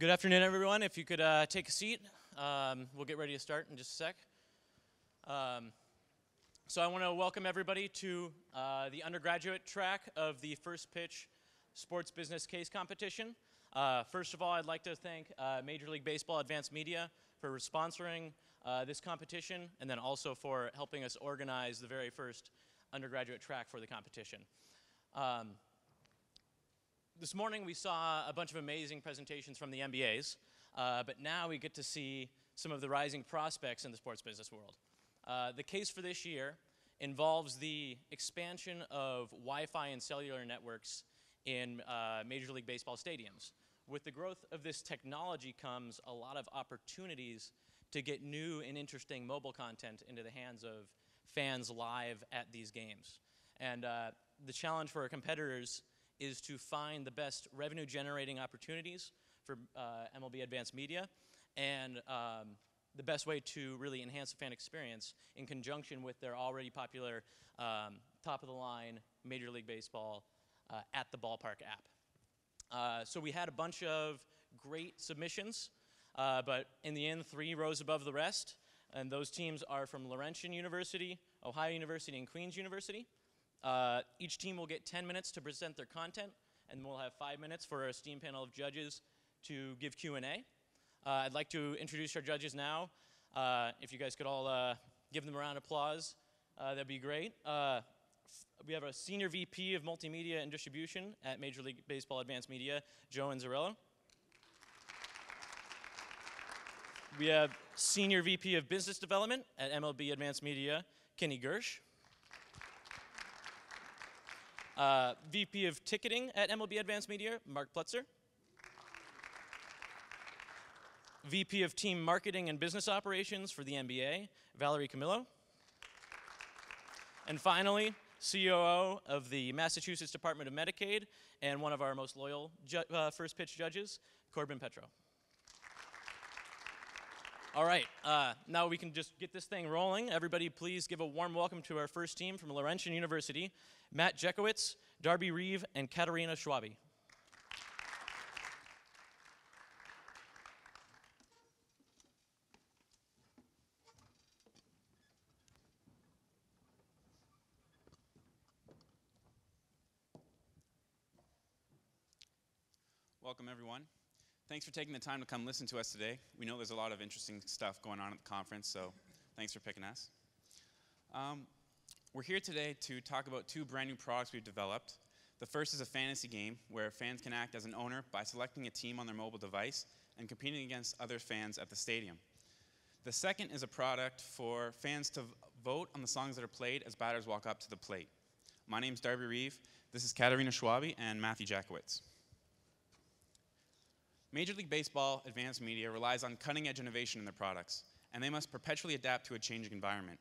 Good afternoon, everyone. If you could take a seat, we'll get ready to start in just a sec. So I want to welcome everybody to the undergraduate track of the First Pitch Sports Business Case Competition. First of all, I'd like to thank Major League Baseball Advanced Media for sponsoring this competition, and then also for helping us organize the very first undergraduate track for the competition. This morning we saw a bunch of amazing presentations from the MBAs, but now we get to see some of the rising prospects in the sports business world. The case for this year involves the expansion of Wi-Fi and cellular networks in Major League Baseball stadiums. With the growth of this technology comes a lot of opportunities to get new and interesting mobile content into the hands of fans live at these games. And the challenge for our competitors is to find the best revenue-generating opportunities for MLB Advanced Media and the best way to really enhance the fan experience in conjunction with their already popular top-of-the-line Major League Baseball at the Ballpark app. So we had a bunch of great submissions, but in the end, 3 rows above the rest, and those teams are from Laurentian University, Ohio University, and Queen's University. Each team will get 10 minutes to present their content, and we'll have 5 minutes for our esteemed panel of judges to give Q&A. I'd like to introduce our judges now. If you guys could all give them a round of applause, that'd be great. We have a Senior VP of Multimedia and Distribution at Major League Baseball Advanced Media, Joe Anzarello. We have Senior VP of Business Development at MLB Advanced Media, Kenny Gersh. VP of Ticketing at MLB Advanced Media, Mark Plutzer. VP of Team Marketing and Business Operations for the NBA, Valerie Camillo. And finally, COO of the Massachusetts Department of Medicaid and one of our most loyal First Pitch judges, Corbin Petro. All right, now we can just get this thing rolling. Everybody please give a warm welcome to our first team from Laurentian University, Matt Jekowitz, Darby Reeve, and Katarina Schwabi. Welcome, everyone. Thanks for taking the time to come listen to us today. We know there's a lot of interesting stuff going on at the conference, so thanks for picking us. We're here today to talk about 2 brand new products we've developed. The first is a fantasy game where fans can act as an owner by selecting a team on their mobile device and competing against other fans at the stadium. The second is a product for fans to vote on the songs that are played as batters walk up to the plate. My name's Darby Reeve. This is Katarina Schwabi and Matthew Jekowitz. Major League Baseball Advanced Media relies on cutting-edge innovation in their products, and they must perpetually adapt to a changing environment.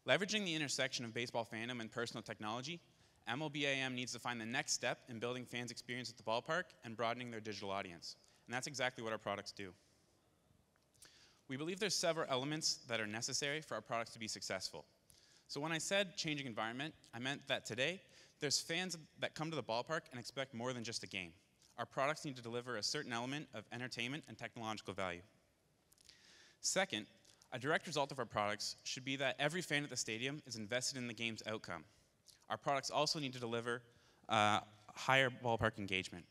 Leveraging the intersection of baseball fandom and personal technology, MLBAM needs to find the next step in building fans' experience at the ballpark and broadening their digital audience. And that's exactly what our products do. We believe there's several elements that are necessary for our products to be successful. So when I said changing environment, I meant that today, there's fans that come to the ballpark and expect more than just a game. Our products need to deliver a certain element of entertainment and technological value. Second, a direct result of our products should be that every fan at the stadium is invested in the game's outcome. Our products also need to deliver higher ballpark engagement.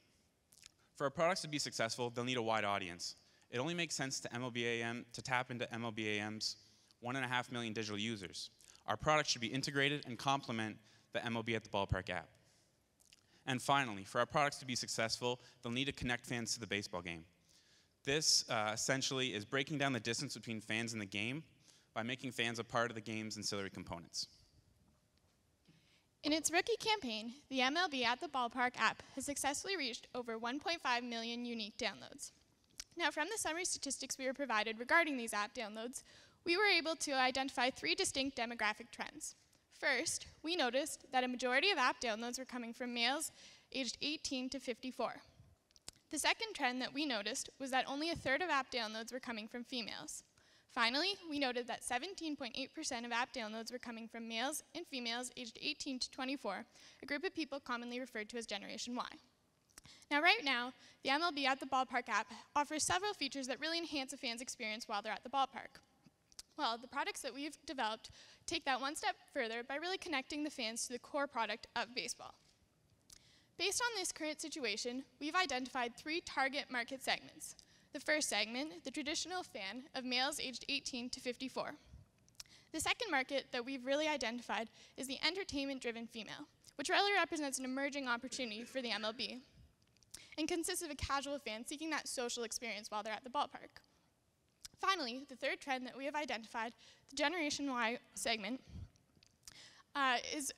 For our products to be successful, they'll need a wide audience. It only makes sense to MLBAM to tap into MLBAM's 1.5 million digital users. Our products should be integrated and complement the MLB at the Ballpark app. And finally, for our products to be successful, they'll need to connect fans to the baseball game. This essentially is breaking down the distance between fans and the game by making fans a part of the game's ancillary components. In its rookie campaign, the MLB at the Ballpark app has successfully reached over 1.5 million unique downloads. Now, from the summary statistics we were provided regarding these app downloads, we were able to identify 3 distinct demographic trends. First, we noticed that a majority of app downloads were coming from males aged 18 to 54. The second trend that we noticed was that only a third of app downloads were coming from females. Finally, we noted that 17.8% of app downloads were coming from males and females aged 18 to 24, a group of people commonly referred to as Generation Y. Now, right now, the MLB at the Ballpark app offers several features that really enhance a fan's experience while they're at the ballpark. Well, the products that we've developed take that one step further by really connecting the fans to the core product of baseball. Based on this current situation, we've identified 3 target market segments. The first segment, the traditional fan of males aged 18 to 54. The second market that we've really identified is the entertainment-driven female, which really represents an emerging opportunity for the MLB, and consists of a casual fan seeking that social experience while they're at the ballpark. Finally, the third trend that we have identified, the Generation Y segment, is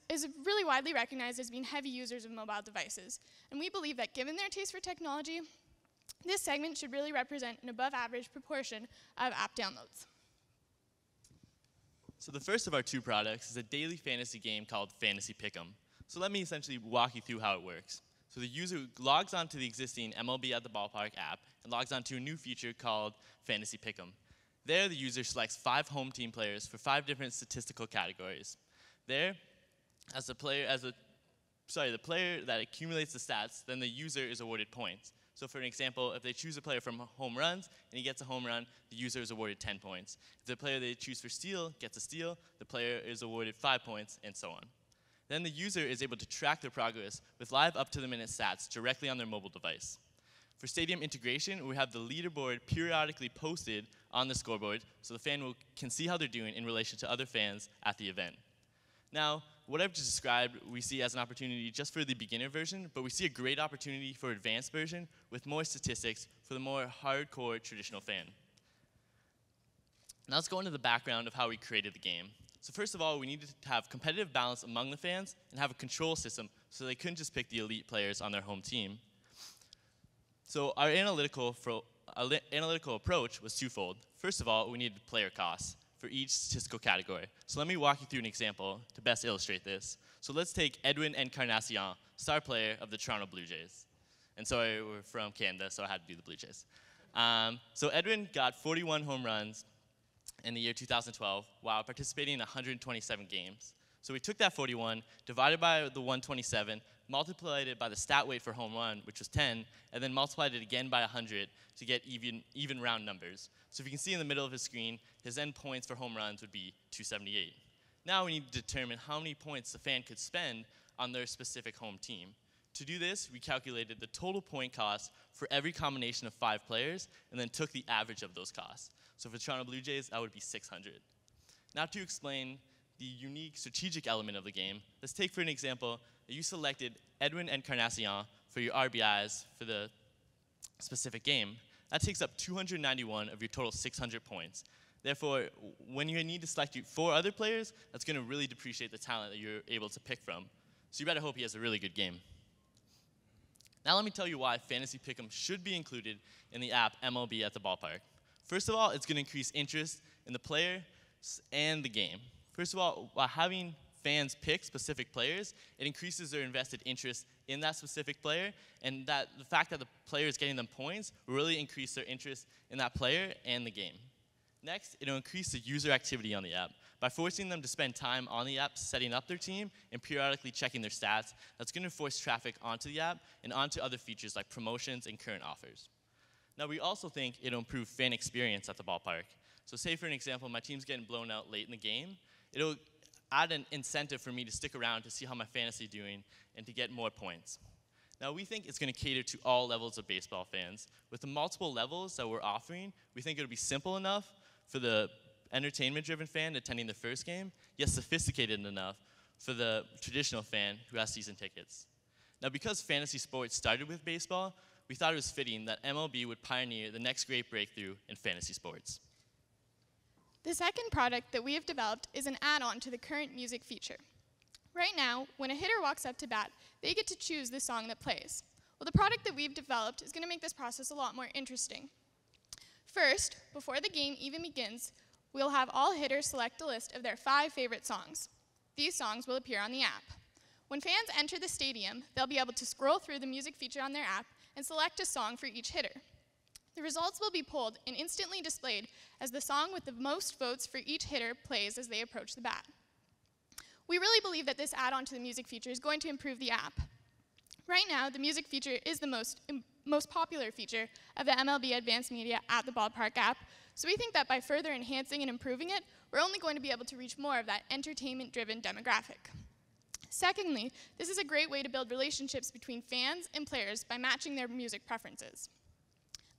really widely recognized as being heavy users of mobile devices. And we believe that given their taste for technology, this segment should really represent an above average proportion of app downloads. So the first of our 2 products is a daily fantasy game called Fantasy Pick'em. So let me essentially walk you through how it works. So the user logs onto the existing MLB at the Ballpark app and logs onto a new feature called Fantasy Pick'em. There, the user selects 5 home team players for 5 different statistical categories. There, the player that accumulates the stats, then the user is awarded points. So for an example, if they choose a player from home runs and he gets a home run, the user is awarded 10 points. If the player they choose for steal gets a steal, the player is awarded 5 points, and so on. Then the user is able to track their progress with live up-to-the-minute stats directly on their mobile device. For stadium integration, we have the leaderboard periodically posted on the scoreboard so the fan can see how they're doing in relation to other fans at the event. Now, what I've just described, we see as an opportunity just for the beginner version, but we see a great opportunity for advanced version with more statistics for the more hardcore traditional fan. Now let's go into the background of how we created the game. So first of all, we needed to have competitive balance among the fans and have a control system so they couldn't just pick the elite players on their home team. So our analytical approach was twofold. First of all, we needed player costs for each statistical category. So let me walk you through an example to best illustrate this. So let's take Edwin Encarnacion, star player of the Toronto Blue Jays. And sorry, we're from Canada, so I had to do the Blue Jays. So Edwin got 41 home runs in the year 2012 while participating in 127 games. So we took that 41, divided by the 127, multiplied it by the stat weight for home run, which was 10, and then multiplied it again by 100 to get even round numbers. So if you can see in the middle of his screen, his end points for home runs would be 278. Now we need to determine how many points the fan could spend on their specific home team. To do this, we calculated the total point cost for every combination of 5 players and then took the average of those costs. So for the Toronto Blue Jays, that would be 600. Now to explain the unique strategic element of the game, let's take for an example that you selected Edwin Encarnacion for your RBIs for the specific game. That takes up 291 of your total 600 points. Therefore, when you need to select 4 other players, that's going to really depreciate the talent that you're able to pick from. So you better hope he has a really good game. Now let me tell you why Fantasy Pick'em should be included in the app MLB at the Ballpark. First of all, it's going to increase interest in the player and the game. First of all, by having fans pick specific players, it increases their invested interest in that specific player, and that the fact that the player is getting them points will really increase their interest in that player and the game. Next, it'll increase the user activity on the app. By forcing them to spend time on the app setting up their team and periodically checking their stats, that's going to force traffic onto the app and onto other features like promotions and current offers. Now, we also think it'll improve fan experience at the ballpark. So say, for an example, my team's getting blown out late in the game. It'll add an incentive for me to stick around to see how my fantasy is doing and to get more points. Now, we think it's going to cater to all levels of baseball fans. With the multiple levels that we're offering, we think it'll be simple enough for the entertainment-driven fan attending the first game, yet sophisticated enough for the traditional fan who has season tickets. Now, because fantasy sports started with baseball, we thought it was fitting that MLB would pioneer the next great breakthrough in fantasy sports. The second product that we have developed is an add-on to the current music feature. Right now, when a hitter walks up to bat, they get to choose the song that plays. Well, the product that we've developed is going to make this process a lot more interesting. First, before the game even begins, we'll have all hitters select a list of their 5 favorite songs. These songs will appear on the app. When fans enter the stadium, they'll be able to scroll through the music feature on their app and select a song for each hitter. The results will be pulled and instantly displayed as the song with the most votes for each hitter plays as they approach the bat. We really believe that this add-on to the music feature is going to improve the app. Right now, the music feature is the most popular feature of the MLB Advanced Media at the Ballpark app, so we think that by further enhancing and improving it, we're only going to be able to reach more of that entertainment-driven demographic. Secondly, this is a great way to build relationships between fans and players by matching their music preferences.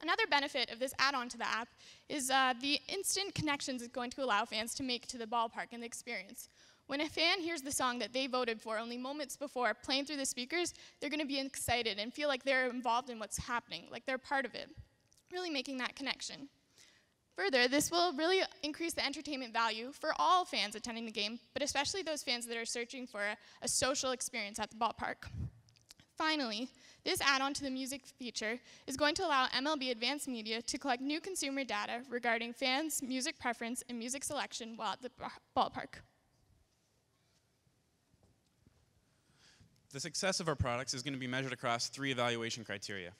Another benefit of this add-on to the app is the instant connections it's going to allow fans to make to the ballpark and the experience. When a fan hears the song that they voted for only moments before playing through the speakers, they're going to be excited and feel like they're involved in what's happening, like they're part of it, really making that connection. Further, this will really increase the entertainment value for all fans attending the game, but especially those fans that are searching for a social experience at the ballpark. Finally, this add-on to the music feature is going to allow MLB Advanced Media to collect new consumer data regarding fans' music preference and music selection while at the ballpark. The success of our products is going to be measured across 3 evaluation criteria.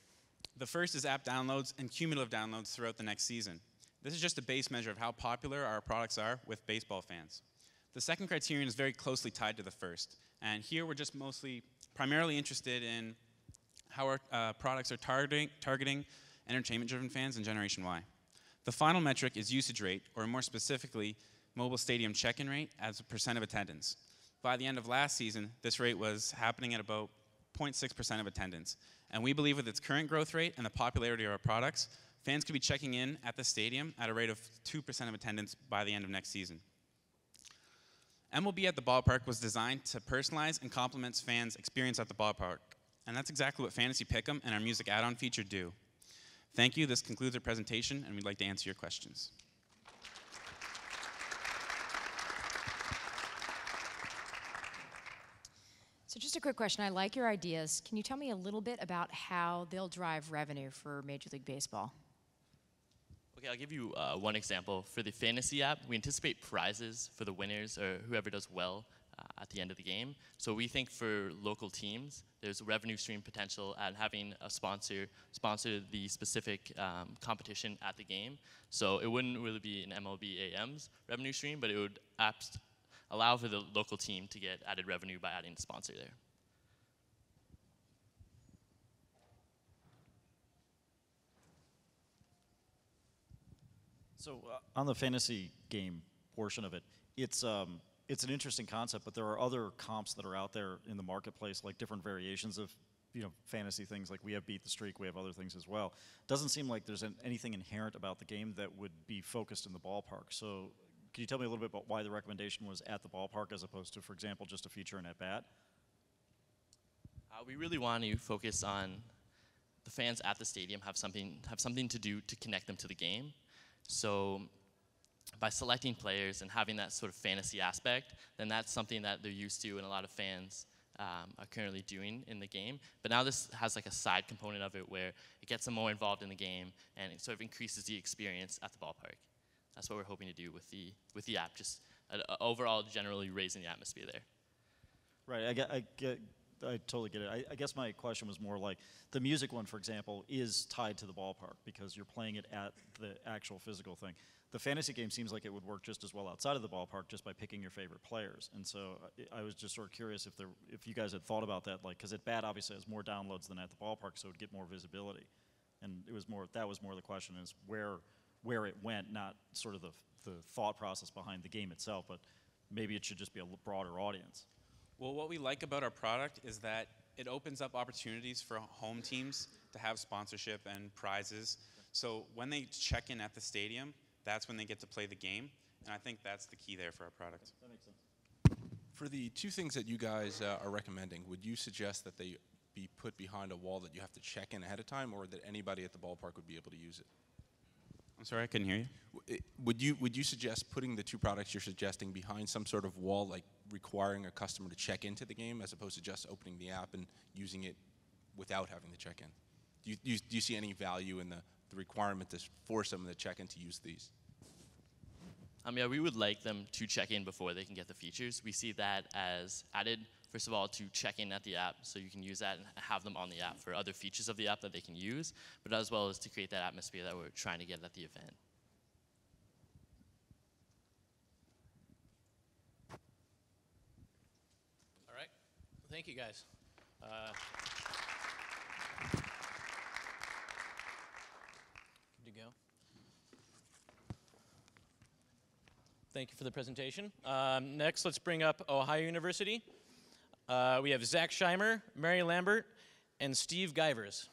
The first is app downloads and cumulative downloads throughout the next season. This is just a base measure of how popular our products are with baseball fans. The second criterion is very closely tied to the first, and here we're just primarily interested in how our products are targeting entertainment-driven fans in Generation Y. The final metric is usage rate, or more specifically, mobile stadium check-in rate as a % of attendance. By the end of last season, this rate was happening at about 0.6% of attendance. And we believe with its current growth rate and the popularity of our products, fans could be checking in at the stadium at a rate of 2% of attendance by the end of next season. MLB at the Ballpark was designed to personalize and complement fans' experience at the ballpark. And that's exactly what Fantasy Pick'em and our music add-on feature do. Thank you. This concludes our presentation, and we'd like to answer your questions. So just a quick question. I like your ideas. Can you tell me a little bit about how they'll drive revenue for Major League Baseball? Okay, I'll give you one example. For the fantasy app, we anticipate prizes for the winners or whoever does well at the end of the game. So we think for local teams, there's revenue stream potential at having a sponsor the specific competition at the game. So it wouldn't really be an MLBAM's revenue stream, but it would allow for the local team to get added revenue by adding a sponsor there. So on the fantasy game portion of it, it's an interesting concept, but there are other comps that are out there in the marketplace, like different variations of fantasy things. Like we have Beat the Streak, we have other things as well. Doesn't seem like there's anything inherent about the game that would be focused in the ballpark. So can you tell me a little bit about why the recommendation was at the ballpark as opposed to, for example, just a feature in at bat? We really want to focus on the fans at the stadium have something to do to connect them to the game. So by selecting players and having that sort of fantasy aspect, then that's something that they're used to and a lot of fans are currently doing in the game. But now this has like a side component of it where it gets them more involved in the game and it sort of increases the experience at the ballpark. That's what we're hoping to do with the app, just overall generally raising the atmosphere there. Right, I totally get it. I guess my question was more like the music one, for example, is tied to the ballpark because you're playing it at the actual physical thing. The fantasy game seems like it would work just as well outside of the ballpark just by picking your favorite players. And so I was just sort of curious if you guys had thought about that, like because at bat obviously has more downloads than at the ballpark, so it would get more visibility. And that was more the question is where it went, not sort of the thought process behind the game itself, but maybe it should just be a broader audience. Well, what we like about our product is that it opens up opportunities for home teams to have sponsorship and prizes. So when they check in at the stadium, that's when they get to play the game. And I think that's the key there for our product. That makes sense. For the 2 things that you guys are recommending, would you suggest that they be put behind a wall that you have to check in ahead of time, or that anybody at the ballpark would be able to use it? I'm sorry, I couldn't hear you. Would you suggest putting the 2 products you're suggesting behind some sort of wall, like requiring a customer to check into the game, as opposed to just opening the app and using it without having to check in? Do you see any value in the requirement to force them to check in to use these? Yeah, we would like them to check in before they can get the features. We see that as added, first of all, to check in at the app, so you can use that and have them on the app for other features of the app that they can use, but as well as to create that atmosphere that we're trying to get at the event. All right. Thank you, guys. go. Thank you for the presentation. Next, let's bring up Ohio University. We have Zach Scheimer, Mary Lambert, and Steve Givers.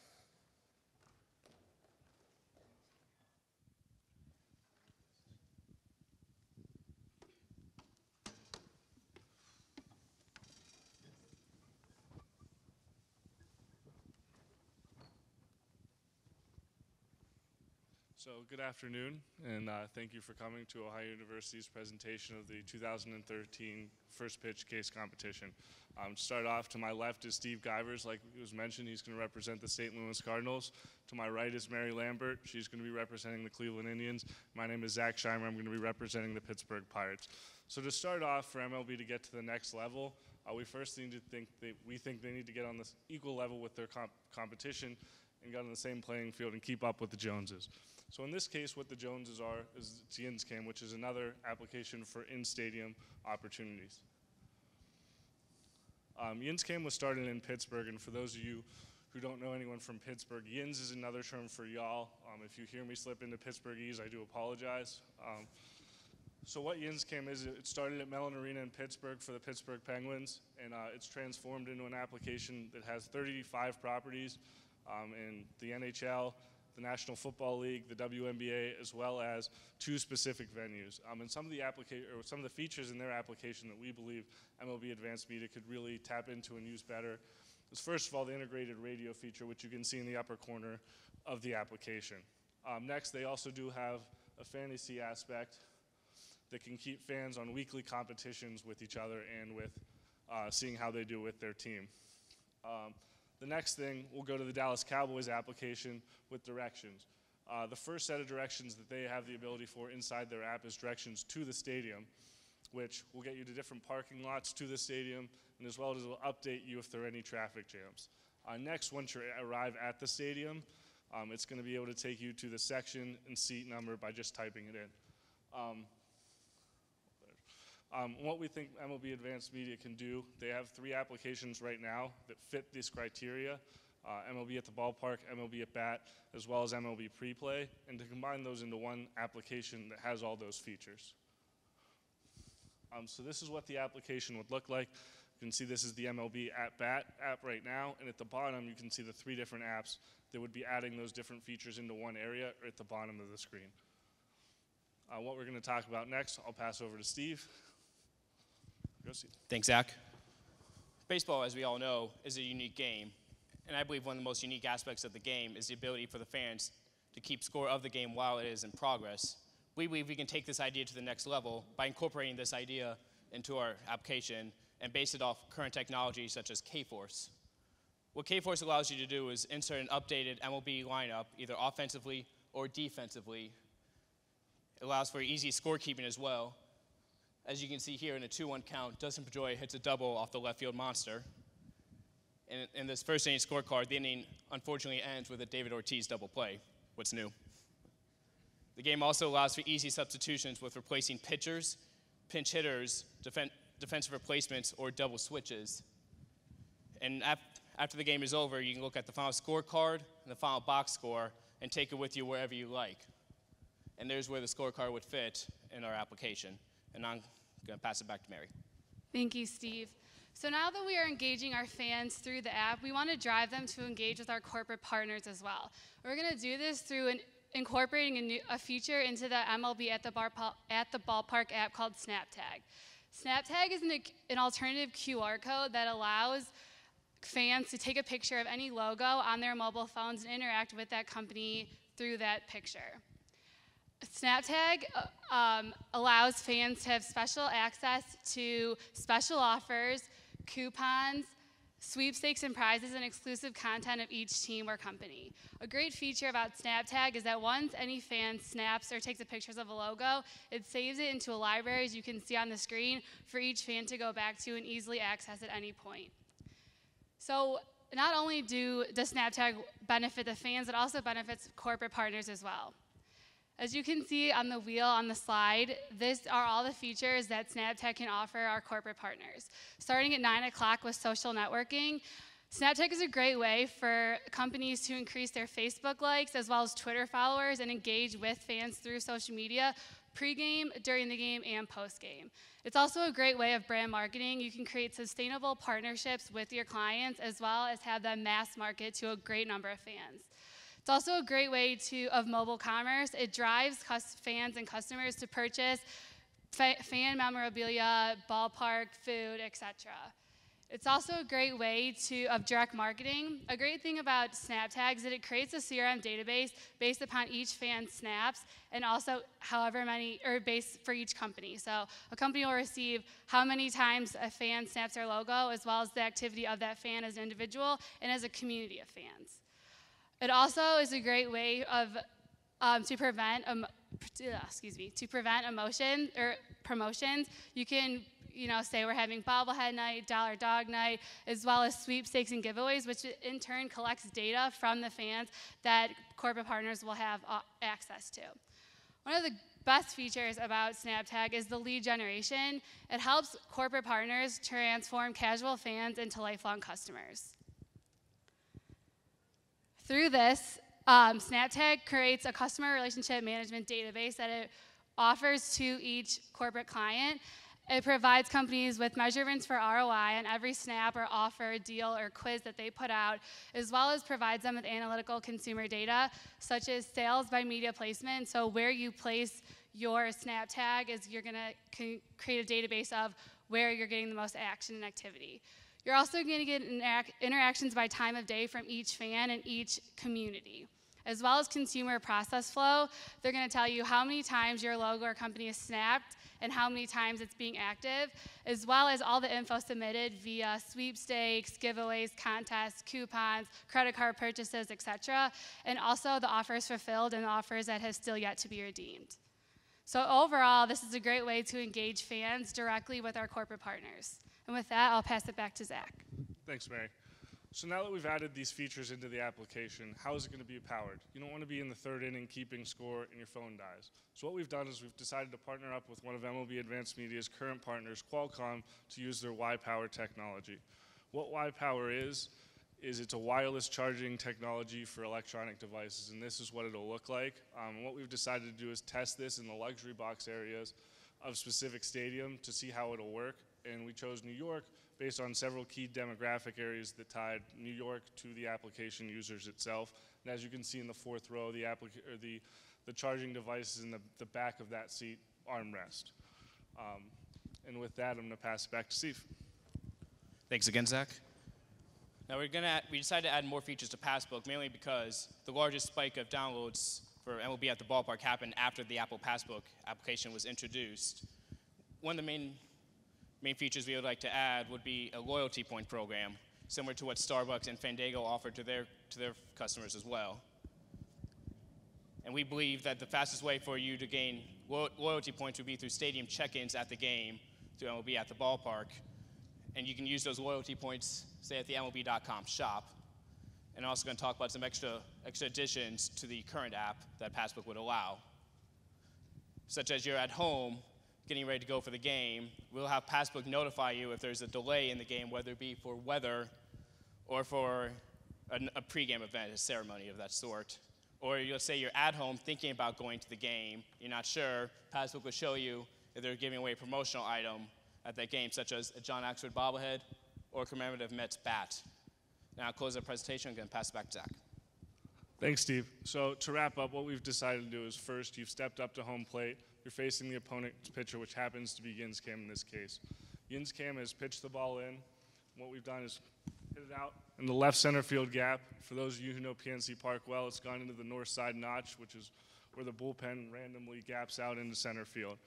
So good afternoon, and thank you for coming to Ohio University's presentation of the 2013 First Pitch Case Competition. To start off, to my left is Steve Givers. Like it was mentioned, he's going to represent the St. Louis Cardinals. To my right is Mary Lambert. She's going to be representing the Cleveland Indians. My name is Zach Scheimer. I'm going to be representing the Pittsburgh Pirates. So to start off, for MLB to get to the next level, we first need to think they need to get on this equal level with their competition and get on the same playing field and keep up with the Joneses. So in this case, what the Joneses are is YINSCAM, which is another application for in-stadium opportunities. YINSCAM was started in Pittsburgh, and for those of you who don't know anyone from Pittsburgh, YINS is another term for y'all. If you hear me slip into Pittsburghese, I do apologize. So what YINSCAM is, it started at Mellon Arena in Pittsburgh for the Pittsburgh Penguins, and it's transformed into an application that has 35 properties in the NHL, the National Football League, the WNBA, as well as 2 specific venues. And some of the features in their application that we believe MLB Advanced Media could really tap into and use better is, first of all, the integrated radio feature, which you can see in the upper corner of the application. Next, they also do have a fantasy aspect that can keep fans on weekly competitions with each other and with seeing how they do with their team. The next thing, we'll go to the Dallas Cowboys application with directions. The first set of directions that they have the ability for inside their app is directions to the stadium, which will get you to different parking lots to the stadium, and as well as it will update you if there are any traffic jams. Next, once you arrive at the stadium, it's going to be able to take you to the section and seat number by just typing it in. What we think MLB Advanced Media can do, they have 3 applications right now that fit this criteria, MLB at the ballpark, MLB at bat, as well as MLB pre-play, and to combine those into one application that has all those features. So this is what the application would look like. You can see this is the MLB at bat app right now, and at the bottom you can see the 3 different apps that would be adding those different features into one area or at the bottom of the screen. What we're going to talk about next, I'll pass over to Steve. Thanks, Zach. Baseball, as we all know, is a unique game. And I believe one of the most unique aspects of the game is the ability for the fans to keep score of the game while it is in progress. We believe we can take this idea to the next level by incorporating this idea into our application and base it off current technology such as K-Force. What K-Force allows you to do is insert an updated MLB lineup, either offensively or defensively. It allows for easy scorekeeping as well. As you can see here in a 2-1 count, Dustin Pedroia hits a double off the left field monster. And in this first inning scorecard, the inning unfortunately ends with a David Ortiz double play. What's new? The game also allows for easy substitutions with replacing pitchers, pinch hitters, defensive replacements, or double switches. And after the game is over, you can look at the final scorecard and the final box score and take it with you wherever you like. And there's where the scorecard would fit in our application. And I'm going to pass it back to Mary. Thank you, Steve. So now that we are engaging our fans through the app, we want to drive them to engage with our corporate partners as well. We're going to do this through incorporating a feature into the MLB at the ballpark app called SnapTag. SnapTag is an alternative QR code that allows fans to take a picture of any logo on their mobile phones and interact with that company through that picture. SnapTag allows fans to have special access to special offers, coupons, sweepstakes and prizes, and exclusive content of each team or company. A great feature about SnapTag is that once any fan snaps or takes pictures of a logo, it saves it into a library, as you can see on the screen, for each fan to go back to and easily access at any point. So not only does SnapTag benefit the fans, it also benefits corporate partners as well. As you can see on the wheel on the slide, these are all the features that SnapTag can offer our corporate partners. Starting at 9 o'clock with social networking, SnapTag is a great way for companies to increase their Facebook likes as well as Twitter followers and engage with fans through social media, pre-game, during the game, and post-game. It's also a great way of brand marketing. You can create sustainable partnerships with your clients as well as have them mass market to a great number of fans. It's also a great way of mobile commerce. It drives fans and customers to purchase fan memorabilia, ballpark, food, etc. It's also a great way of direct marketing. A great thing about SnapTag is that it creates a CRM database based upon each fan's snaps and also however many, or based for each company. So a company will receive how many times a fan snaps their logo as well as the activity of that fan as an individual and as a community of fans. It also is a great way of to prevent emotion or promotions. You can say we're having bobblehead night, dollar dog night, as well as sweepstakes and giveaways, which in turn collects data from the fans that corporate partners will have access to. One of the best features about SnapTag is the lead generation. It helps corporate partners transform casual fans into lifelong customers. Through this, SnapTag creates a customer relationship management database that it offers to each corporate client. It provides companies with measurements for ROI on every snap or offer, deal, or quiz that they put out, as well as provides them with analytical consumer data, such as sales by media placement. So where you place your SnapTag is you're going to create a database of where you're getting the most action and activity. You're also going to get interactions by time of day from each fan and each community. As well as consumer process flow, they're going to tell you how many times your logo or company is snapped and how many times it's being active, as well as all the info submitted via sweepstakes, giveaways, contests, coupons, credit card purchases, etc., and also the offers fulfilled and the offers that have still yet to be redeemed. So overall, this is a great way to engage fans directly with our corporate partners. And with that, I'll pass it back to Zach. Thanks, Mary. So now that we've added these features into the application, how is it going to be powered? You don't want to be in the third inning keeping score and your phone dies. So what we've done is we've decided to partner up with one of MLB Advanced Media's current partners, Qualcomm, to use their Y-Power technology. What Y-Power is it's a wireless charging technology for electronic devices, and this is what it'll look like. What we've decided to do is test this in the luxury box areas of specific stadium to see how it'll work, and we chose New York based on several key demographic areas that tied New York to the application users itself. And as you can see in the fourth row, the charging device is in the back of that seat armrest. And with that, I'm going to pass it back to Steve. Thanks again, Zach. Now we decided to add more features to Passbook, mainly because the largest spike of downloads for MLB at the Ballpark happened after the Apple Passbook application was introduced. One of the main features we would like to add would be a loyalty point program, similar to what Starbucks and Fandango offer to their customers as well. And we believe that the fastest way for you to gain loyalty points would be through stadium check-ins at the game through MLB at the Ballpark. And you can use those loyalty points, say, at the MLB.com shop. And I'm also going to talk about some extra additions to the current app that Passbook would allow. Such as you're at home, getting ready to go for the game, we'll have Passbook notify you if there's a delay in the game, whether it be for weather or for a pregame event, a ceremony of that sort. Or you'll say you're at home thinking about going to the game, you're not sure, Passbook will show you if they're giving away a promotional item at that game, such as a John Axford bobblehead or a commemorative Mets bat. Now I'll close the presentation, I'm going to pass it back to Zach. Thanks, Steve. So to wrap up, what we've decided to do is first, you've stepped up to home plate. You're facing the opponent's pitcher, which happens to be Yins Cam in this case. Yins Cam has pitched the ball in. What we've done is hit it out in the left center field gap. For those of you who know PNC Park well, it's gone into the north side notch, which is where the bullpen randomly gaps out into center field.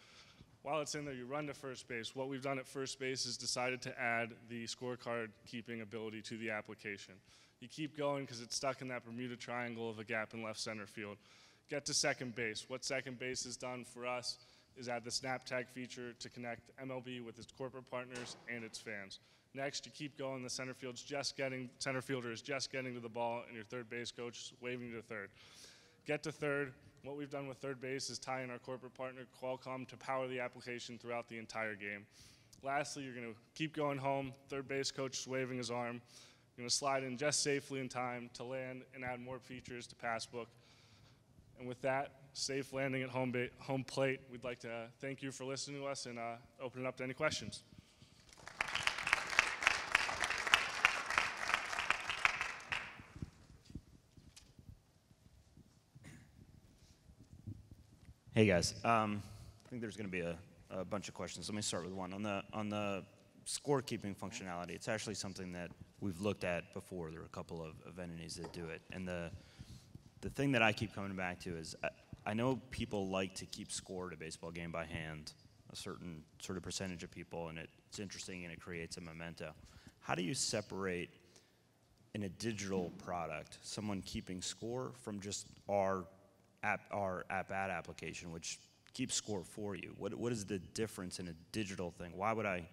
While it's in there, you run to first base. What we've done at first base is decided to add the scorecard keeping ability to the application. You keep going because it's stuck in that Bermuda Triangle of a gap in left center field. Get to second base. What second base has done for us is add the SnapTag feature to connect MLB with its corporate partners and its fans. Next, you keep going. The center fielder is just getting to the ball, and your third base coach is waving to third. Get to third. What we've done with third base is tie in our corporate partner, Qualcomm, to power the application throughout the entire game. Lastly, you're going to keep going home. Third base coach is waving his arm. going to slide in just safely in time to land and add more features to Passbook. And with that, safe landing at home plate, we'd like to thank you for listening to us and open it up to any questions. Hey guys, I think there's going to be a bunch of questions. Let me start with one. On the scorekeeping functionality, it's actually something that we've looked at before. There are a couple of entities that do it. And the thing that I keep coming back to is I know people like to keep score at a baseball game by hand, a certain sort of percentage of people, and it's interesting and it creates a memento. How do you separate in a digital product someone keeping score from just our app-ad application, which keeps score for you? What is the difference in a digital thing? Why would I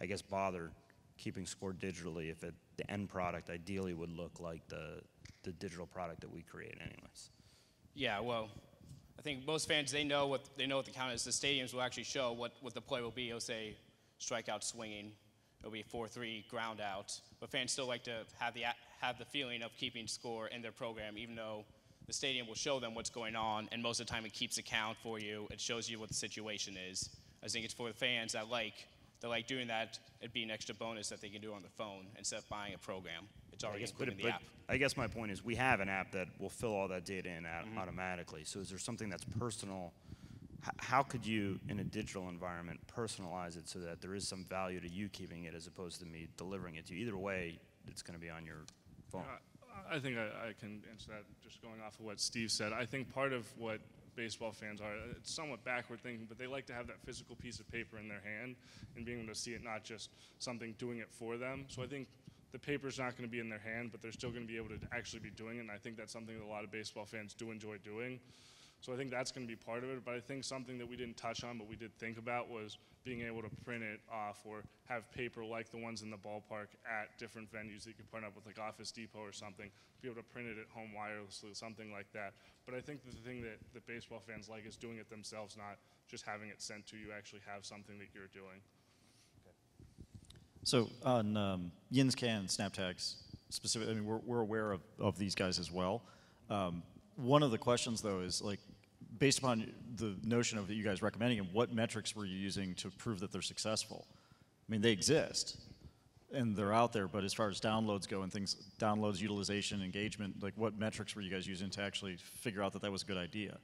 guess, bother keeping score digitally if the end product ideally would look like the digital product that we create anyways? Yeah, well, I think most fans, they know what the count is. The stadiums will actually show what the play will be. It'll say strikeout swinging. It'll be 4-3 ground out. But fans still like to have the feeling of keeping score in their program, even though the stadium will show them what's going on, and most of the time it keeps account for you. It shows you what the situation is. I think it's for the fans that like doing that. It'd be an extra bonus that they can do on the phone instead of buying a program. It's already included in the app. I guess my point is we have an app that will fill all that data in automatically. So is there something that's personal? How could you, in a digital environment, personalize it so that there is some value to you keeping it as opposed to me delivering it to you? Either way, it's going to be on your phone. I think I can answer that just going off of what Steve said. I think part of what baseball fans are, it's somewhat backward thinking, but they like to have that physical piece of paper in their hand and being able to see it, not just something doing it for them. So I think the paper's not going to be in their hand, but they're still going to be able to actually be doing it, and I think that's something that a lot of baseball fans do enjoy doing. So I think that's going to be part of it, but I think something that we didn't touch on but we did think about was being able to print it off or have paper like the ones in the ballpark at different venues that you can print up with, like Office Depot or something, be able to print it at home wirelessly, something like that. But I think the thing that baseball fans like is doing it themselves, not just having it sent to you, actually have something that you're doing. So on YinzCam, SnapTags, specifically, I mean, we're aware of these guys as well. One of the questions, though, is like, based upon the notion of you guys recommending them, what metrics were you using to prove that they're successful? I mean, they exist, and they're out there, but as far as downloads go and things, downloads, utilization, engagement, like what metrics were you guys using to actually figure out that that was a good idea?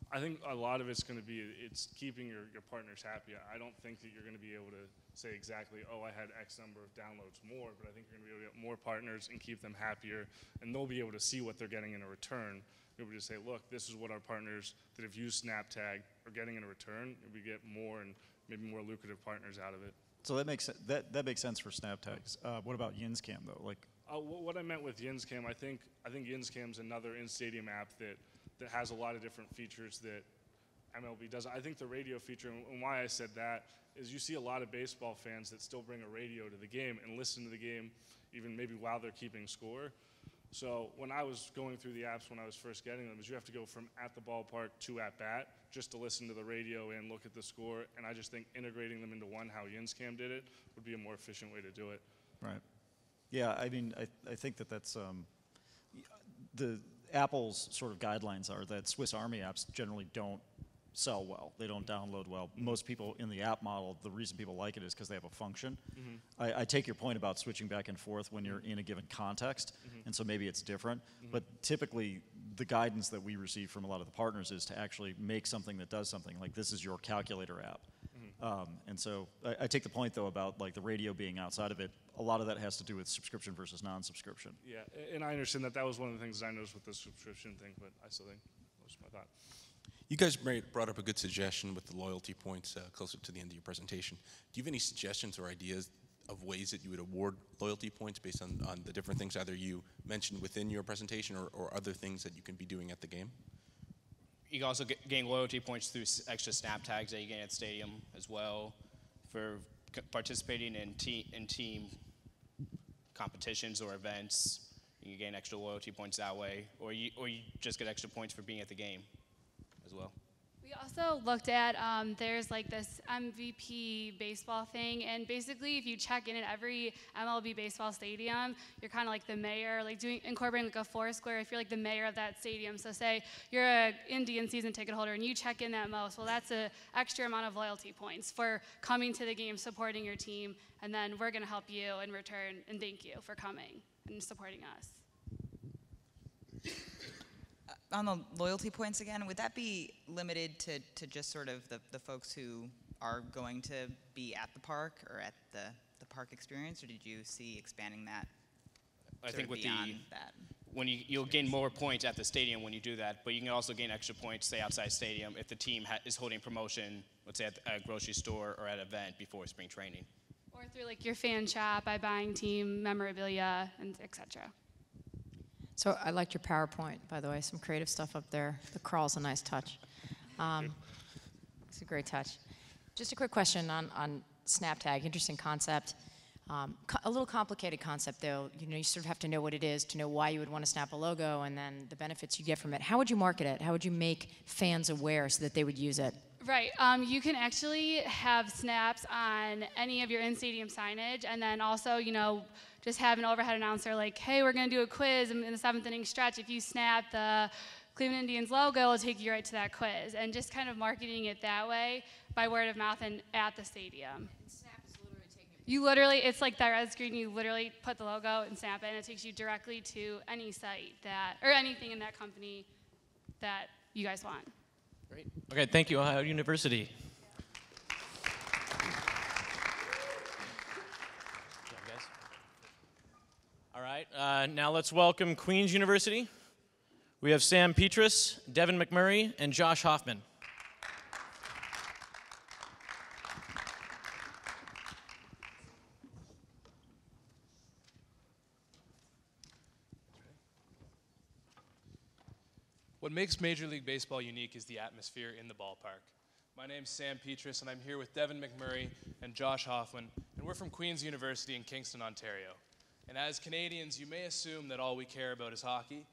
I think a lot of it's going to be, it's keeping your partners happy. I don't think that you're going to be able to say exactly, oh, I had X number of downloads more, but I think you're going to be able to get more partners and keep them happier, and they'll be able to see what they're getting in a return. You'll be able to say, look, this is what our partners that have used SnapTag are getting in a return, and we get more and maybe more lucrative partners out of it. So that makes that makes sense for SnapTags. What about YinzCam though? Like, what I meant with YinzCam, I think YinzCam's another in-stadium app that has a lot of different features that MLB does. I think the radio feature, and why I said that, is you see a lot of baseball fans that still bring a radio to the game and listen to the game even maybe while they're keeping score. So when I was going through the apps when I was first getting them, is you have to go from at the ballpark to at bat just to listen to the radio and look at the score. And I just think integrating them into one, how YinzCam did it, would be a more efficient way to do it. right? Yeah, I mean, I think that's the Apple's sort of guidelines are that Swiss Army apps generally don't sell well. They don't download well. Most people in the app model, the reason people like it is because they have a function. I take your point about switching back and forth when you're in a given context, and so maybe it's different. But typically, the guidance that we receive from a lot of the partners is to actually make something that does something. Like, this is your calculator app. And so I take the point, though, about like the radio being outside of it. A lot of that has to do with subscription versus non-subscription. Yeah, and I understand that was one of the things I noticed with the subscription thing, but I still think that was my thought. You guys brought up a good suggestion with the loyalty points closer to the end of your presentation. Do you have any suggestions or ideas of ways that you would award loyalty points based on the different things either you mentioned within your presentation or other things that you can be doing at the game? You can also gain loyalty points through extra snap tags that you get at the stadium as well for participating in team competitions or events. You can gain extra loyalty points that way, or you just get extra points for being at the game as well. We also looked at, there's like this MVP baseball thing, and basically if you check in at every MLB baseball stadium, you're kind of like the mayor, like incorporating like a Foursquare if you're like the mayor of that stadium. So say you're a Indian season ticket holder and you check in that most, well that's an extra amount of loyalty points for coming to the game, supporting your team, and then we're gonna help you in return and thank you for coming and supporting us. On the loyalty points again, would that be limited to just sort of the folks who are going to be at the park or at the park experience, or did you see expanding that? I think with beyond that? When you'll gain more points at the stadium when you do that, but you can also gain extra points, say outside stadium, if the team is holding promotion, let's say at a grocery store or at an event before spring training. Or through like your fan shop by buying team memorabilia and etc. So I liked your PowerPoint, by the way. Some creative stuff up there. The crawl's a nice touch. It's a great touch. Just a quick question on snap tag. Interesting concept. A little complicated concept, though. You know, you sort of have to know what it is to know why you would want to snap a logo and then the benefits you get from it. How would you market it? How would you make fans aware so that they would use it? Right. You can actually have snaps on any of your in-stadium signage, and then also, you know, just have an overhead announcer like, hey, we're going to do a quiz in the 7th inning stretch. If you snap the Cleveland Indians logo, it'll take you right to that quiz. And just kind of marketing it that way by word of mouth and at the stadium. You literally, it's like that red screen, you literally put the logo and snap it, and it takes you directly to any site that, or anything in that company that you guys want. Great. Okay, thank you, Ohio University. All right, now let's welcome Queen's University. We have Sam Petrus, Devin McMurray, and Josh Hoffman. What makes Major League Baseball unique is the atmosphere in the ballpark. My name's Sam Petrus, and I'm here with Devin McMurray and Josh Hoffman, and we're from Queen's University in Kingston, Ontario. And as Canadians, you may assume that all we care about is hockey,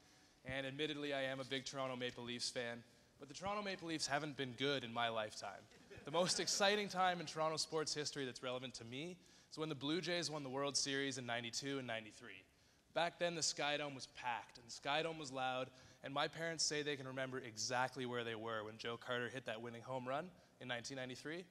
and admittedly, I am a big Toronto Maple Leafs fan, but the Toronto Maple Leafs haven't been good in my lifetime. The most exciting time in Toronto sports history that's relevant to me is when the Blue Jays won the World Series in '92 and '93. Back then, the Skydome was packed, and the Skydome was loud, and my parents say they can remember exactly where they were when Joe Carter hit that winning home run in 1993.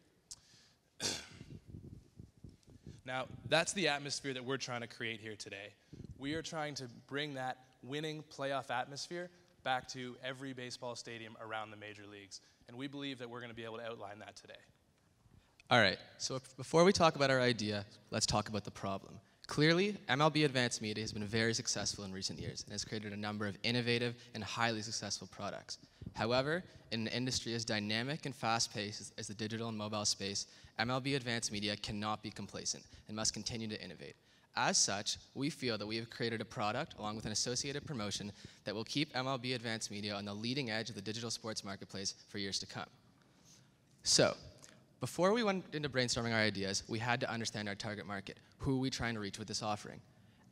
Now, that's the atmosphere that we're trying to create here today. We are trying to bring that winning playoff atmosphere back to every baseball stadium around the major leagues, and we believe that we're going to be able to outline that today. All right, so before we talk about our idea, let's talk about the problem. Clearly, MLB Advanced Media has been very successful in recent years and has created a number of innovative and highly successful products. However, in an industry as dynamic and fast-paced as the digital and mobile space, MLB Advanced Media cannot be complacent and must continue to innovate. As such, we feel that we have created a product along with an associated promotion that will keep MLB Advanced Media on the leading edge of the digital sports marketplace for years to come. So, before we went into brainstorming our ideas, we had to understand our target market. Who are we trying to reach with this offering?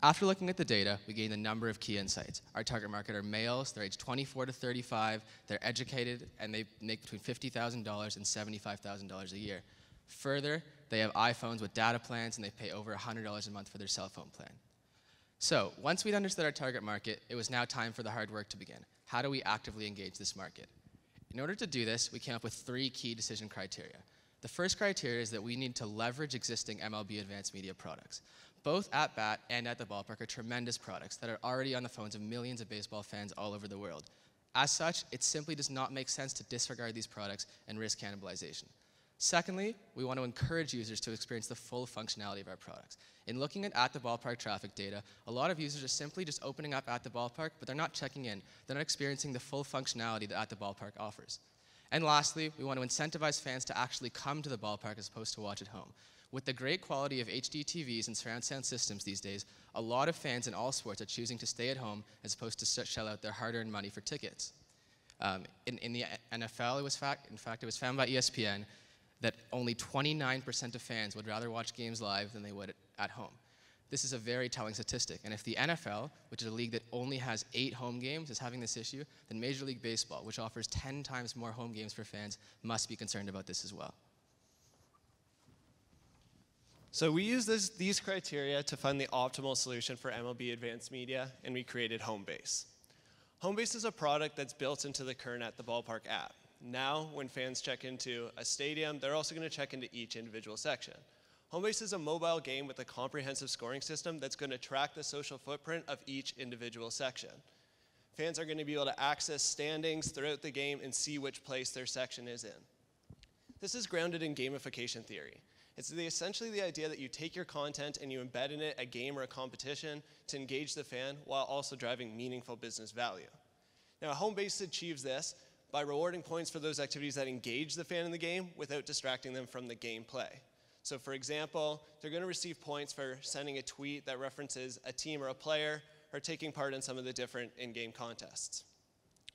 After looking at the data, we gained a number of key insights. Our target market are males, they're aged 24 to 35, they're educated, and they make between $50,000 and $75,000 a year. Further, they have iPhones with data plans, and they pay over $100 a month for their cell phone plan. So, once we'd understood our target market, it was now time for the hard work to begin. How do we actively engage this market? In order to do this, we came up with 3 key decision criteria. The first criteria is that we need to leverage existing MLB Advanced Media products. Both at bat and at the ballpark are tremendous products that are already on the phones of millions of baseball fans all over the world. As such, it simply does not make sense to disregard these products and risk cannibalization. Secondly, we want to encourage users to experience the full functionality of our products. In looking at the ballpark traffic data, a lot of users are simply just opening up at the ballpark, but they're not checking in. They're not experiencing the full functionality that at the ballpark offers. And lastly, we want to incentivize fans to actually come to the ballpark as opposed to watch at home. With the great quality of HD TVs and surround sound systems these days, a lot of fans in all sports are choosing to stay at home as opposed to shell out their hard-earned money for tickets. In the NFL, it was found by ESPN that only 29% of fans would rather watch games live than they would at home. This is a very telling statistic. And if the NFL, which is a league that only has 8 home games, is having this issue, then Major League Baseball, which offers 10 times more home games for fans, must be concerned about this as well. So we used these criteria to find the optimal solution for MLB Advanced Media, and we created Homebase. Homebase is a product that's built into the current At the Ballpark app. Now, when fans check into a stadium, they're also going to check into each individual section. Homebase is a mobile game with a comprehensive scoring system that's going to track the social footprint of each individual section. Fans are going to be able to access standings throughout the game and see which place their section is in. This is grounded in gamification theory. It's essentially the idea that you take your content and you embed in it a game or a competition to engage the fan while also driving meaningful business value. Now, Homebase achieves this by rewarding points for those activities that engage the fan in the game without distracting them from the gameplay. So for example, they're going to receive points for sending a tweet that references a team or a player or taking part in some of the different in-game contests.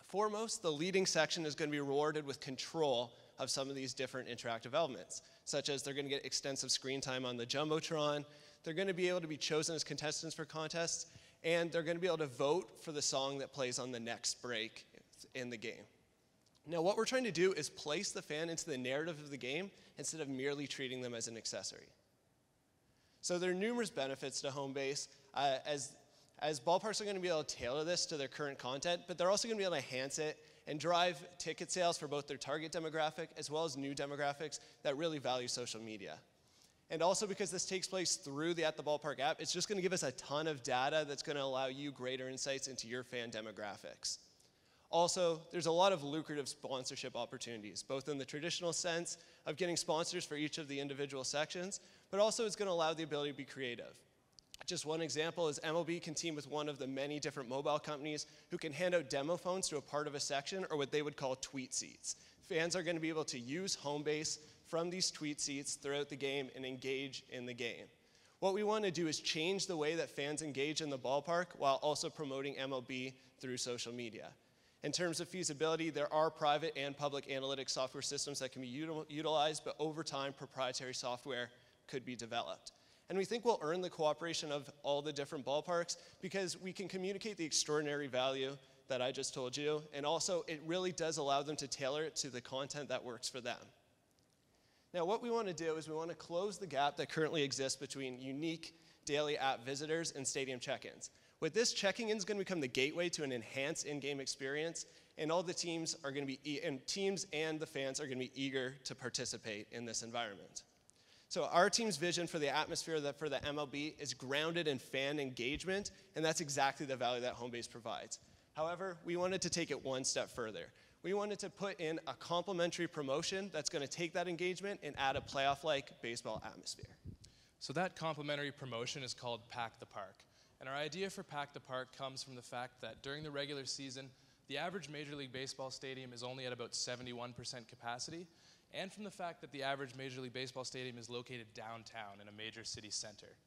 Foremost, the leading section is going to be rewarded with control of some of these different interactive elements, such as they're going to get extensive screen time on the Jumbotron, they're going to be able to be chosen as contestants for contests, and they're going to be able to vote for the song that plays on the next break in the game. Now, what we're trying to do is place the fan into the narrative of the game instead of merely treating them as an accessory. So there are numerous benefits to Homebase, as ballparks are going to be able to tailor this to their current content, but they're also going to be able to enhance it and drive ticket sales for both their target demographic as well as new demographics that really value social media. And also because this takes place through the At the Ballpark app, it's just going to give us a ton of data that's going to allow you greater insights into your fan demographics. Also, there's a lot of lucrative sponsorship opportunities, both in the traditional sense of getting sponsors for each of the individual sections, but also it's going to allow the ability to be creative. Just one example is MLB can team with one of the many different mobile companies who can hand out demo phones to a part of a section, or what they would call tweet seats. Fans are going to be able to use Homebase from these tweet seats throughout the game and engage in the game. What we want to do is change the way that fans engage in the ballpark while also promoting MLB through social media. In terms of feasibility, there are private and public analytics software systems that can be utilized, but over time, proprietary software could be developed. And we think we'll earn the cooperation of all the different ballparks because we can communicate the extraordinary value that I just told you, and also it really does allow them to tailor it to the content that works for them. Now, what we want to do is we want to close the gap that currently exists between unique daily app visitors and stadium check-ins. With this, checking in is going to become the gateway to an enhanced in-game experience, and all the teams are going to be, and teams and the fans are going to be eager to participate in this environment. So our team's vision for the atmosphere for the MLB is grounded in fan engagement, and that's exactly the value that Homebase provides. However, we wanted to take it one step further. We wanted to put in a complementary promotion that's going to take that engagement and add a playoff-like baseball atmosphere. So that complementary promotion is called Pack the Park. And our idea for Pack the Park comes from the fact that during the regular season, the average Major League Baseball stadium is only at about 71% capacity, and from the fact that the average Major League Baseball stadium is located downtown in a major city center.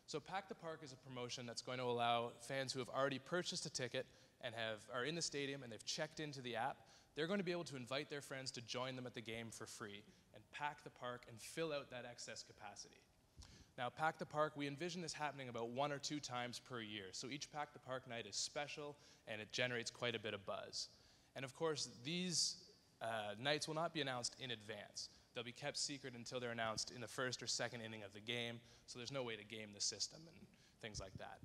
So Pack the Park is a promotion that's going to allow fans who have already purchased a ticket and are in the stadium and they've checked into the app, they're going to be able to invite their friends to join them at the game for free and pack the park and fill out that excess capacity. Now, Pack the Park, we envision this happening about 1 or 2 times per year. So each Pack the Park night is special and it generates quite a bit of buzz. And of course, these nights will not be announced in advance. They'll be kept secret until they're announced in the first or second inning of the game, so there's no way to game the system and things like that.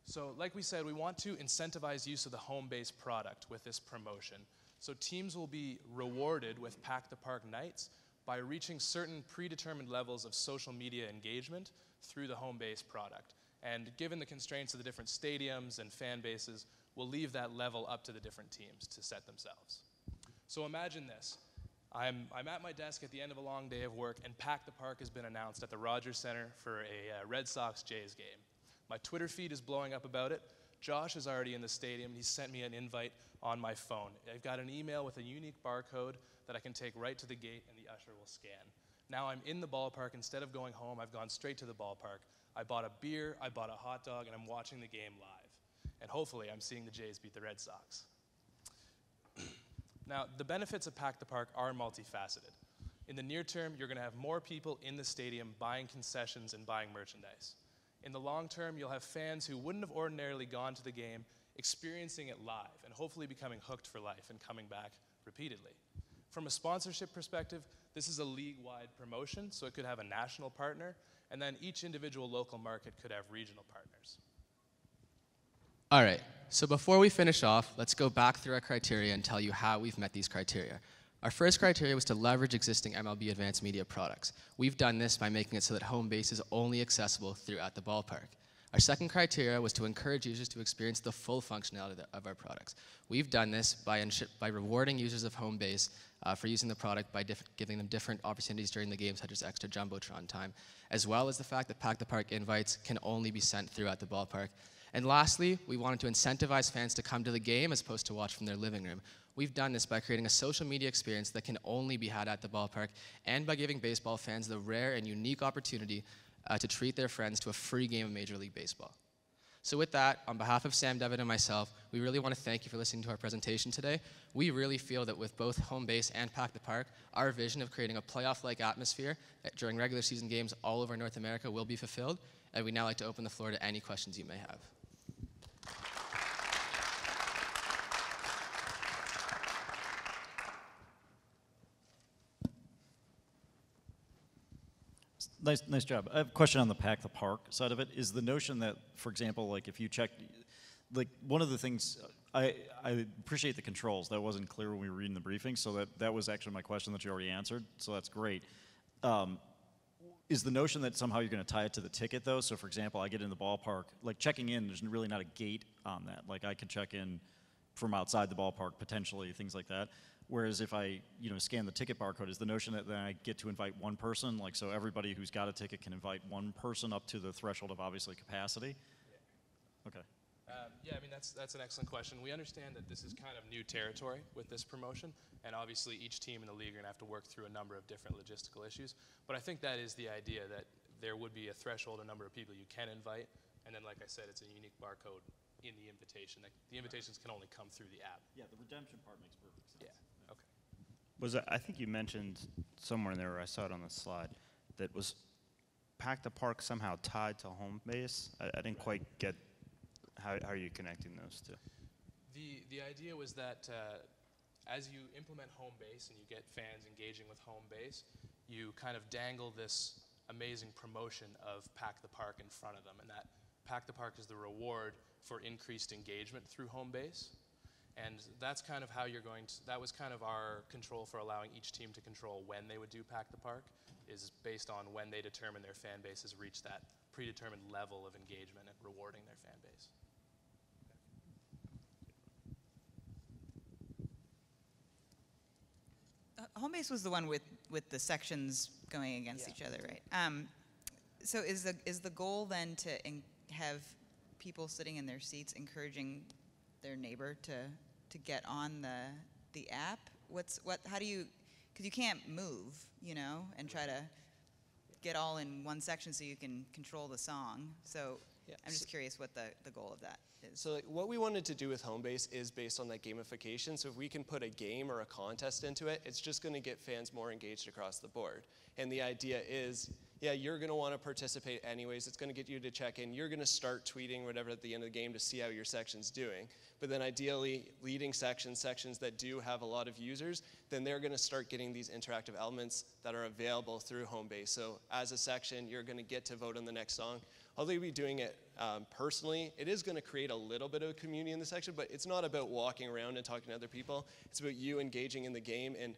So like we said, we want to incentivize use of the Homebase product with this promotion. So teams will be rewarded with Pack the Park nights by reaching certain predetermined levels of social media engagement through the Homebase product. And given the constraints of the different stadiums and fan bases, we'll leave that level up to the different teams to set themselves. So imagine this. I'm at my desk at the end of a long day of work, and Pack the Park has been announced at the Rogers Center for a Red Sox-Jays game. My Twitter feed is blowing up about it. Josh is already in the stadium. He sent me an invite on my phone. I've got an email with a unique barcode that I can take right to the gate, and the usher will scan. Now I'm in the ballpark. Instead of going home, I've gone straight to the ballpark. I bought a beer, I bought a hot dog, and I'm watching the game live. And hopefully I'm seeing the Jays beat the Red Sox. Now, the benefits of Pack the Park are multifaceted. In the near term, you're going to have more people in the stadium buying concessions and buying merchandise. In the long term, you'll have fans who wouldn't have ordinarily gone to the game experiencing it live and hopefully becoming hooked for life and coming back repeatedly. From a sponsorship perspective, this is a league-wide promotion, so it could have a national partner, and then each individual local market could have regional partners. All right, so before we finish off, let's go back through our criteria and tell you how we've met these criteria. Our first criteria was to leverage existing MLB Advanced Media products. We've done this by making it so that home base is only accessible throughout the ballpark. Our second criteria was to encourage users to experience the full functionality of our products. We've done this by rewarding users of home base for using the product by giving them different opportunities during the game, such as extra Jumbotron time, as well as the fact that Pack the Park invites can only be sent throughout the ballpark. And lastly, we wanted to incentivize fans to come to the game as opposed to watch from their living room. We've done this by creating a social media experience that can only be had at the ballpark and by giving baseball fans the rare and unique opportunity to treat their friends to a free game of Major League Baseball. So with that, on behalf of Sam, Devin, and myself, we really want to thank you for listening to our presentation today. We really feel that with both home base and Pack the Park, our vision of creating a playoff-like atmosphere during regular season games all over North America will be fulfilled, and we'd now like to open the floor to any questions you may have. Nice job. I have a question on the Pack the Park side of it. Is the notion that, for example, like if you check, like one of the things, I appreciate the controls. That wasn't clear when we were reading the briefing, so that was actually my question that you already answered, so that's great. Is the notion that somehow you're going to tie it to the ticket, though? So, for example, I get in the ballpark, like checking in, there's really not a gate on that. Like I can check in from outside the ballpark, potentially, things like that. Whereas if I, scan the ticket barcode, is the notion that then I get to invite one person, like so everybody who's got a ticket can invite one person up to the threshold of obviously capacity? Yeah. Okay. Yeah, I mean, that's an excellent question. We understand that this is kind of new territory with this promotion, and obviously each team in the league are going to have to work through a number of different logistical issues. But I think that is the idea, that there would be a threshold, a number of people you can invite, and then, like I said, it's a unique barcode in the invitation. The invitations can only come through the app. Yeah, the redemption part makes perfect sense. Yeah. I think you mentioned somewhere in there, I saw it on the slide, that was Pack the Park somehow tied to home base? I didn't quite get how are you connecting those two? The idea was that as you implement home base and you get fans engaging with home base, you kind of dangle this amazing promotion of Pack the Park in front of them, and that Pack the Park is the reward for increased engagement through home base. And that's kind of how that was kind of our control for allowing each team to control when they would do Pack the Park, is based on when they determine their fan base has reached that predetermined level of engagement and rewarding their fan base. Home base was the one with the sections going against each other, right? So is the goal then to have people sitting in their seats encouraging their neighbor to get on the app? How do you, because you can't move, and try to get all in one section so you can control the song. So yeah, I'm just curious what the goal of that is. So what we wanted to do with home base is based on that gamification. So if we can put a game or a contest into it, it's just going to get fans more engaged across the board. And the idea is, yeah, you're going to want to participate anyways. It's going to get you to check in. You're going to start tweeting whatever at the end of the game to see how your section's doing. But then ideally, leading sections that do have a lot of users, then they're going to start getting these interactive elements that are available through home base. So as a section, you're going to get to vote on the next song. Although you'll be doing it personally, it is going to create a little bit of a community in the section, but it's not about walking around and talking to other people. It's about you engaging in the game, and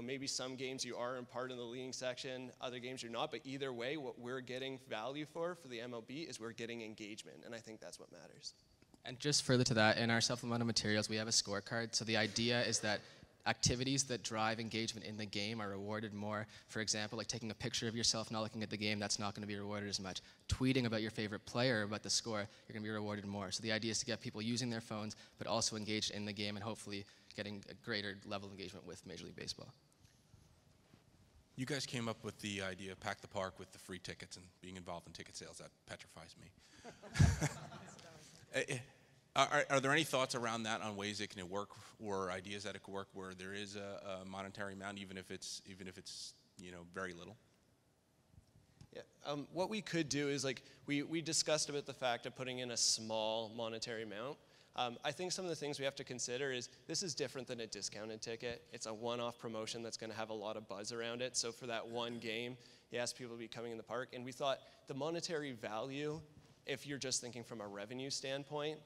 maybe some games you are in part in the leading section, other games you're not, but either way, what we're getting value for the MLB is we're getting engagement, and I think that's what matters. And just further to that, in our supplemental materials, we have a scorecard. So the idea is that activities that drive engagement in the game are rewarded more. For example, like taking a picture of yourself not looking at the game, that's not going to be rewarded as much. Tweeting about your favorite player, about the score, you're going to be rewarded more. So the idea is to get people using their phones, but also engaged in the game, and hopefully getting a greater level of engagement with Major League Baseball. You guys came up with the idea of Pack the Park with the free tickets and being involved in ticket sales. That petrifies me. Are there any thoughts around that on ways it can work, or ideas that it could work where there is a monetary amount, even if it's very little? Yeah. What we could do is like, we discussed about the fact of putting in a small monetary amount. I think some of the things we have to consider is this is different than a discounted ticket. It's a one-off promotion that's going to have a lot of buzz around it. So for that one game, yes, people will be coming in the park. And we thought the monetary value, if you're just thinking from a revenue standpoint,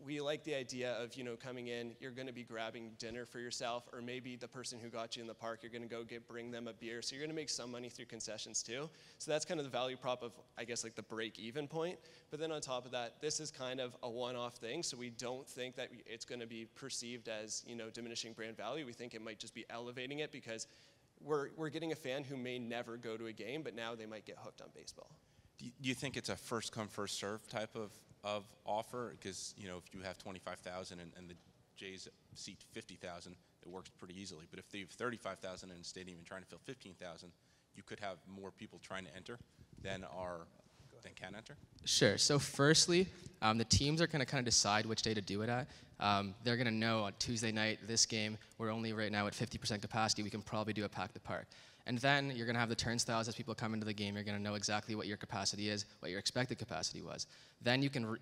we like the idea of, coming in, you're going to be grabbing dinner for yourself, or maybe the person who got you in the park, you're going to go bring them a beer. So you're going to make some money through concessions too. So that's kind of the value prop of, I guess, like the break-even point. But then on top of that, this is kind of a one-off thing. So we don't think that it's going to be perceived as, diminishing brand value. We think it might just be elevating it because we're getting a fan who may never go to a game, but now they might get hooked on baseball. Do you think it's a first come first serve type of offer? Because if you have 25,000 and the Jays seat 50,000, it works pretty easily. But if they have 35,000 in a stadium and trying to fill 15,000, you could have more people trying to enter than can enter. Sure. So firstly, the teams are going to kind of decide which day to do it at. They're going to know on Tuesday night, this game, we're only right now at 50% capacity. We can probably do a pack the park. And then you're going to have the turnstiles as people come into the game. You're going to know exactly what your capacity is, what your expected capacity was. Then you can,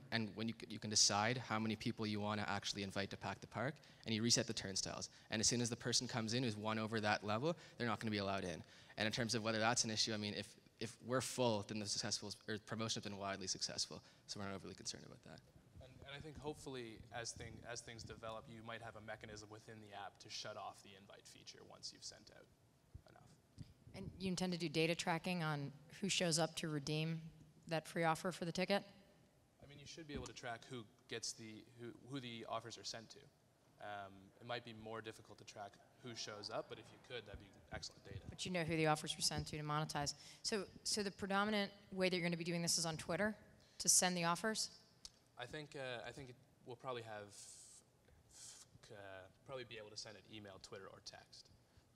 you can decide how many people you want to actually invite to pack the park, and you reset the turnstiles. And as soon as the person comes in who's won over that level, they're not going to be allowed in. And in terms of whether that's an issue, I mean, if we're full, then the promotion has been widely successful. So we're not overly concerned about that. And I think hopefully as things develop, you might have a mechanism within the app to shut off the invite feature once you've sent out enough. And you intend to do data tracking on who shows up to redeem that free offer for the ticket? I mean, you should be able to track who gets who the offers are sent to. It might be more difficult to track who shows up, but if you could, that'd be excellent data. But you know who the offers were sent to monetize. So the predominant way that you're going to be doing this is on Twitter to send the offers? I think we'll probably probably be able to send it email, Twitter, or text.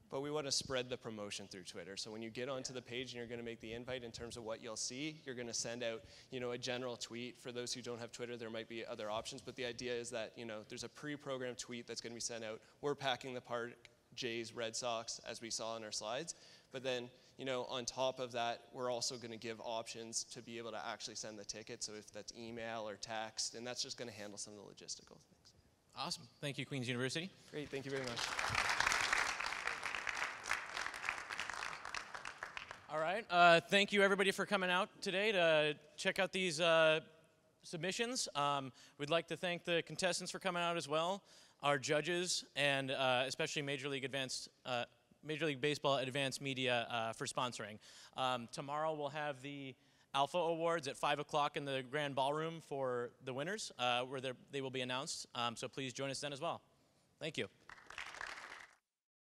But we want to spread the promotion through Twitter. So when you get onto the page and you're going to make the invite, in terms of what you'll see, you're going to send out, a general tweet. For those who don't have Twitter, there might be other options. But the idea is that, there's a pre-programmed tweet that's going to be sent out. We're packing the park, Jays, Red Sox, as we saw in our slides. But then, on top of that, we're also going to give options to be able to actually send the ticket. So if that's email or text, and that's just going to handle some of the logistical things. Awesome. Thank you, Queen's University. Great. Thank you very much. All right. Thank you, everybody, for coming out today to check out these submissions. We'd like to thank the contestants for coming out as well, our judges, and especially Major League Baseball Advanced Media for sponsoring. Tomorrow we'll have the Alpha Awards at 5 o'clock in the Grand Ballroom for the winners, where they will be announced. So please join us then as well. Thank you.